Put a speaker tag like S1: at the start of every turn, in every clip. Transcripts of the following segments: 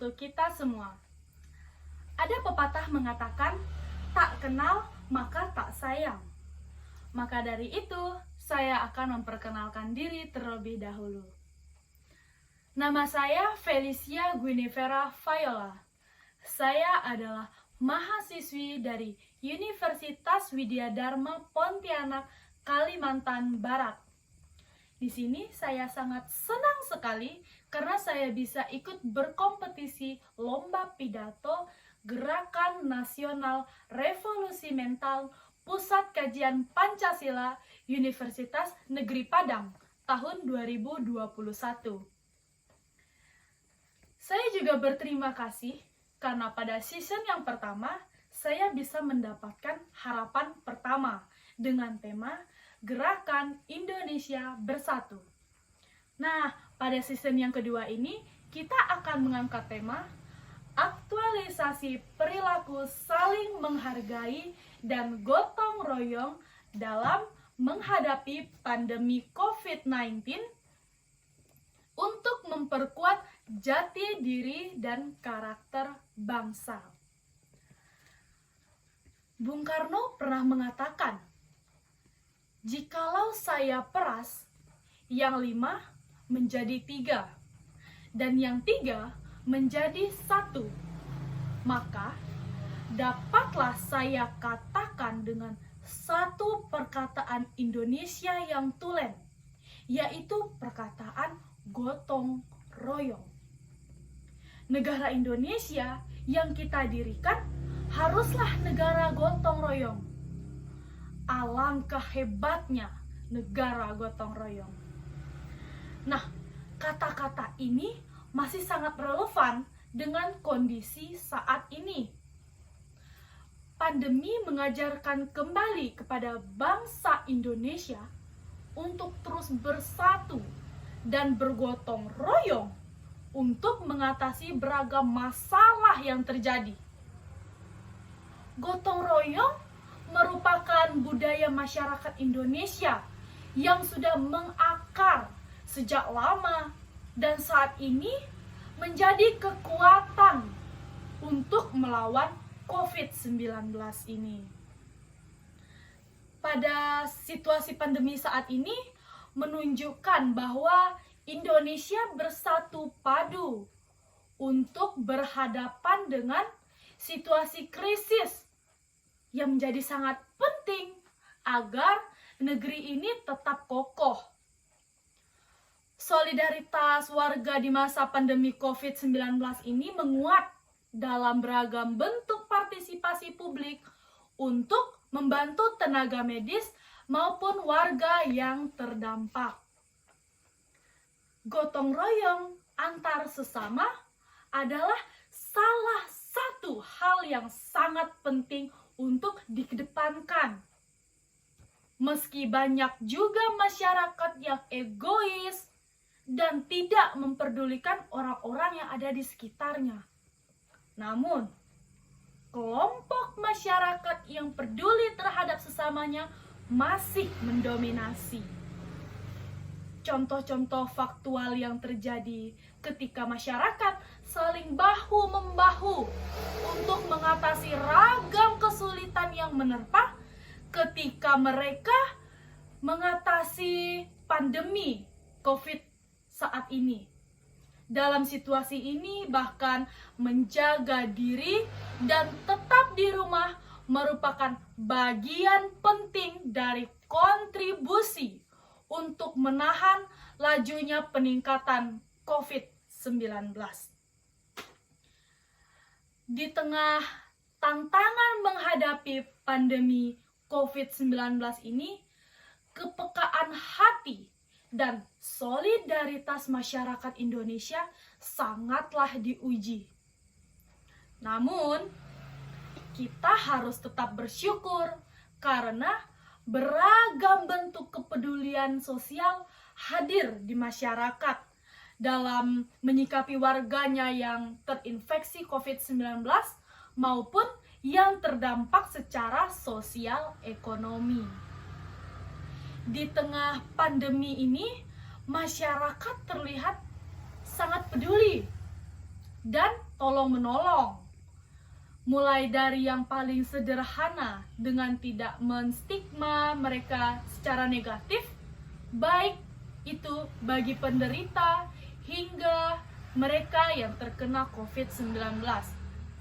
S1: untuk kita semua. Ada pepatah mengatakan, tak kenal maka tak sayang. Maka dari itu, saya akan memperkenalkan diri terlebih dahulu. Nama saya Felicia Guinevera Viola. Saya adalah mahasiswi dari Universitas Widya Dharma Pontianak, Kalimantan Barat. Di sini saya sangat senang sekali karena saya bisa ikut berkompetisi lomba pidato Gerakan Nasional Revolusi Mental Pusat Kajian Pancasila Universitas Negeri Padang tahun 2021. Saya juga berterima kasih karena pada season yang pertama saya bisa mendapatkan harapan pertama dengan tema Gerakan Indonesia Bersatu. Nah, pada season yang kedua ini kita akan mengangkat tema aktualisasi perilaku saling menghargai dan gotong royong dalam menghadapi pandemi COVID-19 untuk memperkuat jati diri dan karakter bangsa. Bung Karno pernah mengatakan, jikalau saya peras, yang 5 menjadi 3, dan yang 3 menjadi 1, maka dapatlah saya katakan dengan satu perkataan Indonesia yang tulen, yaitu perkataan gotong royong. Negara Indonesia yang kita dirikan haruslah negara gotong royong. Alangkah hebatnya negara gotong royong. Nah, kata-kata ini masih sangat relevan dengan kondisi saat ini. Pandemi mengajarkan kembali kepada bangsa Indonesia untuk terus bersatu dan bergotong royong untuk mengatasi beragam masalah yang terjadi. Gotong royong merupakan budaya masyarakat Indonesia yang sudah mengakar sejak lama dan saat ini menjadi kekuatan untuk melawan COVID-19 ini. Pada situasi pandemi saat ini menunjukkan bahwa Indonesia bersatu padu untuk berhadapan dengan situasi krisis yang menjadi sangat penting agar negeri ini tetap kokoh. Solidaritas warga di masa pandemi COVID-19 ini menguat dalam beragam bentuk partisipasi publik untuk membantu tenaga medis maupun warga yang terdampak. Gotong royong antar sesama adalah salah satu hal yang sangat penting untuk dikedepankan. Meski banyak juga masyarakat yang egois dan tidak memperdulikan orang-orang yang ada di sekitarnya. Namun, kelompok masyarakat yang peduli terhadap sesamanya masih mendominasi. Contoh-contoh faktual yang terjadi ketika masyarakat saling bahu-membahu untuk mengatasi ragam kesulitan yang menerpa ketika mereka mengatasi pandemi COVID saat ini. Dalam situasi ini bahkan menjaga diri dan tetap di rumah merupakan bagian penting dari kontribusi untuk menahan lajunya peningkatan COVID-19. Di tengah tantangan menghadapi pandemi COVID-19 ini, kepekaan hati dan solidaritas masyarakat Indonesia sangatlah diuji. Namun, kita harus tetap bersyukur karena beragam bentuk kepedulian sosial hadir di masyarakat dalam menyikapi warganya yang terinfeksi COVID-19 maupun yang terdampak secara sosial ekonomi. Di tengah pandemi ini, masyarakat terlihat sangat peduli dan tolong-menolong. Mulai dari yang paling sederhana dengan tidak menstigma mereka secara negatif, baik itu bagi penderita hingga mereka yang terkena COVID-19.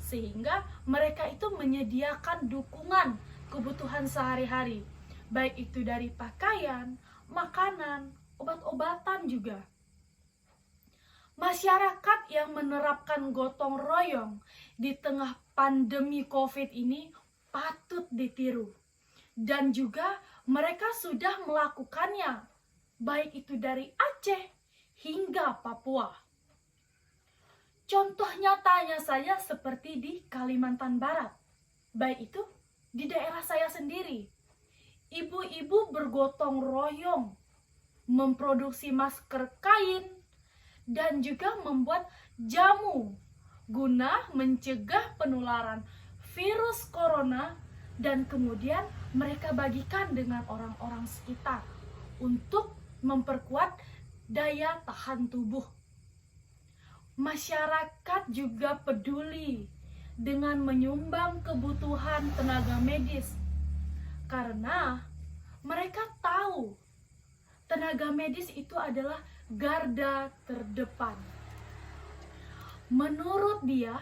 S1: Sehingga mereka itu menyediakan dukungan kebutuhan sehari-hari, baik itu dari pakaian, makanan, obat-obatan juga. Masyarakat yang menerapkan gotong royong di tengah pandemi COVID ini patut ditiru. Dan juga mereka sudah melakukannya, baik itu dari Aceh hingga Papua. Contoh nyatanya saja seperti di Kalimantan Barat, baik itu di daerah saya sendiri. Ibu-ibu bergotong royong memproduksi masker kain dan juga membuat jamu guna mencegah penularan virus corona, dan kemudian mereka bagikan dengan orang-orang sekitar untuk memperkuat daya tahan tubuh. Masyarakat juga peduli dengan menyumbang kebutuhan tenaga medis karena mereka tahu tenaga medis itu adalah garda terdepan. Menurut dia,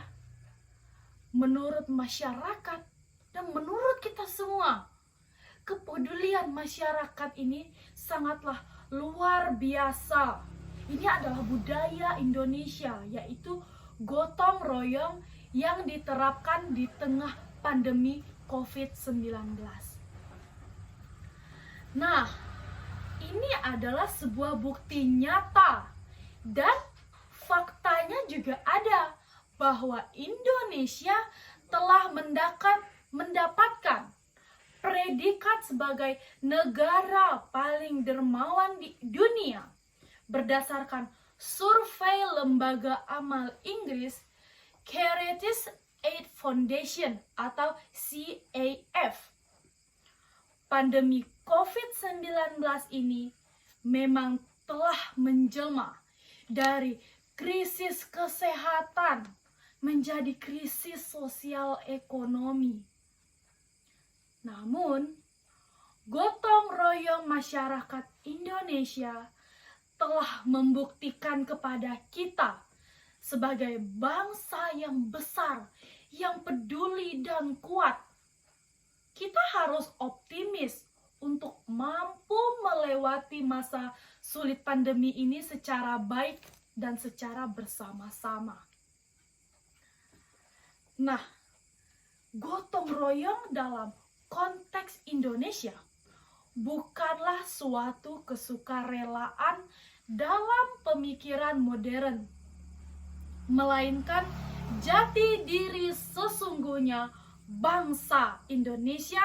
S1: menurut masyarakat, dan menurut kita semua, kepedulian masyarakat ini sangatlah luar biasa. Ini adalah budaya Indonesia, yaitu gotong royong yang diterapkan di tengah pandemi COVID-19. Nah, ini adalah sebuah bukti nyata dan faktanya juga ada bahwa Indonesia telah mendapatkan predikat sebagai negara paling dermawan di dunia berdasarkan survei lembaga amal Inggris Charities Aid Foundation atau CAF. Pandemi COVID-19 ini memang telah menjelma dari krisis kesehatan menjadi krisis sosial ekonomi. Namun, gotong royong masyarakat Indonesia telah membuktikan kepada kita sebagai bangsa yang besar, yang peduli dan kuat. Kita harus optimis untuk mampu melewati masa sulit pandemi ini secara baik dan secara bersama-sama. Nah, gotong royong dalam konteks Indonesia bukanlah suatu kesukarelaan dalam pemikiran modern, melainkan jati diri sesungguhnya bangsa Indonesia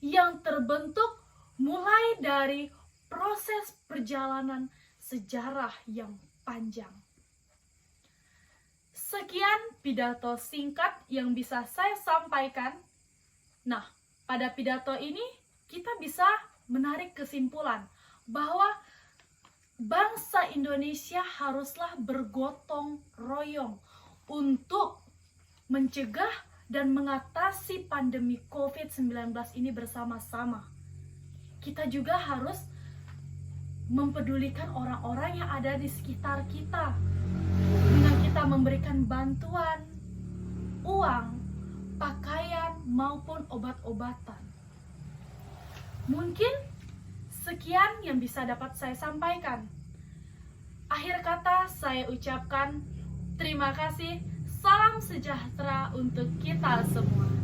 S1: yang terbentuk mulai dari proses perjalanan sejarah yang panjang. Sekian pidato singkat yang bisa saya sampaikan. Nah, pada pidato ini kita bisa menarik kesimpulan bahwa bangsa Indonesia haruslah bergotong royong untuk mencegah dan mengatasi pandemi COVID-19 ini bersama-sama. Kita juga harus mempedulikan orang-orang yang ada di sekitar kita dengan kita memberikan bantuan, uang, pakaian, maupun obat-obatan. Mungkin sekian yang bisa dapat saya sampaikan. Akhir kata saya ucapkan terima kasih. Salam sejahtera untuk kita semua.